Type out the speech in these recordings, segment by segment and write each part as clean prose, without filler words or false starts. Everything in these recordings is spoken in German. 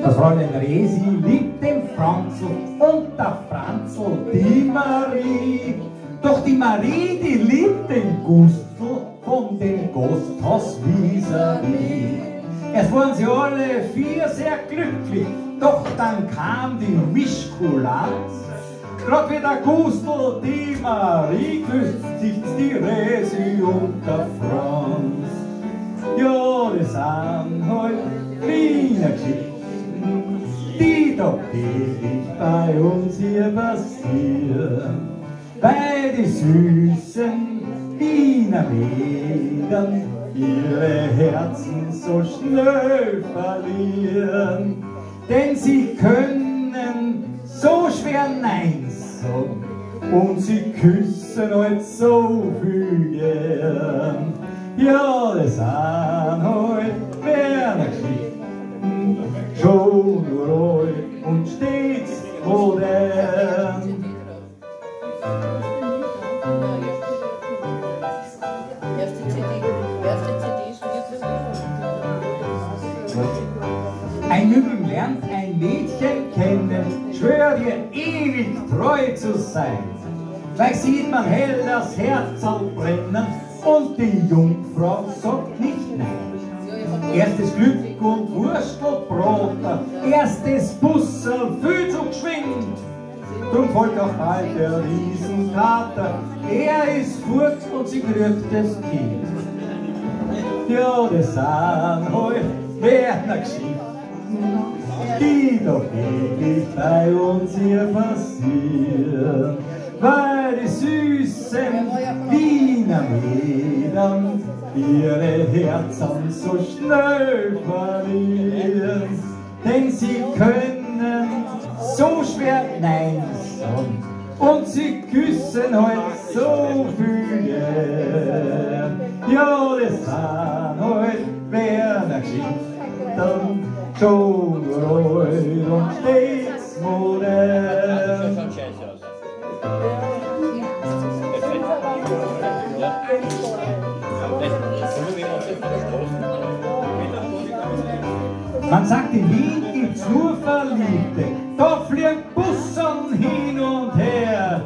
Das Fräulein Resi liebt den Franzl und der Franzl die Marie. Doch die Marie, die liebt den Gustl von dem Gasthaus vis-à-vis. Erst waren sie alle vier sehr glücklich, doch dann kam die Mischkulanz. Grad wie der Gustl die Marie küsst sich die Resi und der Franz. Ja, das sind halt Wiener Geschichten, die doch täglich bei uns hier passieren. Weil die süßen Wiener Mädchen ihre Herzen so schnell verlieren. Denn sie können so schwer Nein sagen und sie küssen halt so viel gern. Ja, das sind halt Wiener Geschichten, schon uralt und stets modern. Ein Jüngling lernt ein Mädchen kennen, schwört ihr ewig treu zu sein. Gleich sieht man hell das Herz brennen und die Jungfrau sagt nicht nein. Erstes Glück und Wurstelbroter, erstes Busserl viel zu geschwind. Drum folgt auch bald der Riesenkater, er ist fort und sie kriegt das Kind. Ja, das sind halt Wiener Geschichten, die doch ewig bei uns hier passieren. Weil die süßen Wiener Mädchen ihre Herzen so schnell verlieren. Denn sie können so schwer Nein sagen und sie küssen halt so viel gern. Ja, das sind halt Wiener Geschichten, schon uralt und stets modern. Man sagt, in Wien gibt's nur Verliebte, da fliegen Bussen hin und her.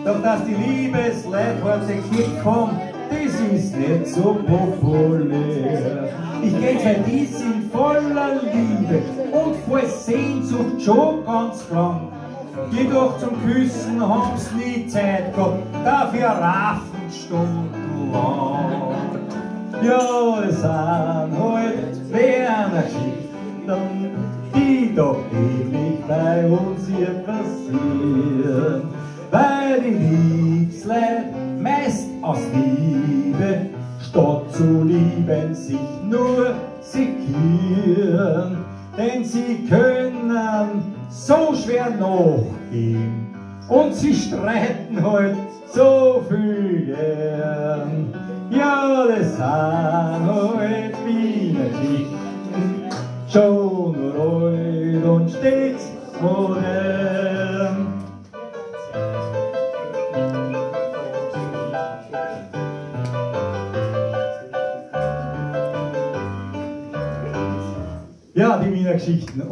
Doch dass die Liebesleute heute kommen, das ist nicht so populär. Ich geh für die sind voller Liebe und voll Sehnsucht schon ganz krank. Jedoch zum Küssen haben's nie Zeit gehabt, dafür raffen stundenlang. Ja, es sind halt Wiener Geschichten, die doch ewig bei uns hier passieren. Weil die Liebsleute meist aus Liebe, statt zu lieben, sich nur sekieren. Denn sie können so schwer nachgehen und sie streiten halt so viel gern. Ja, das sind halt Wiener Geschichten, schon uralt und stets modern. Ja, die Wiener Geschichten.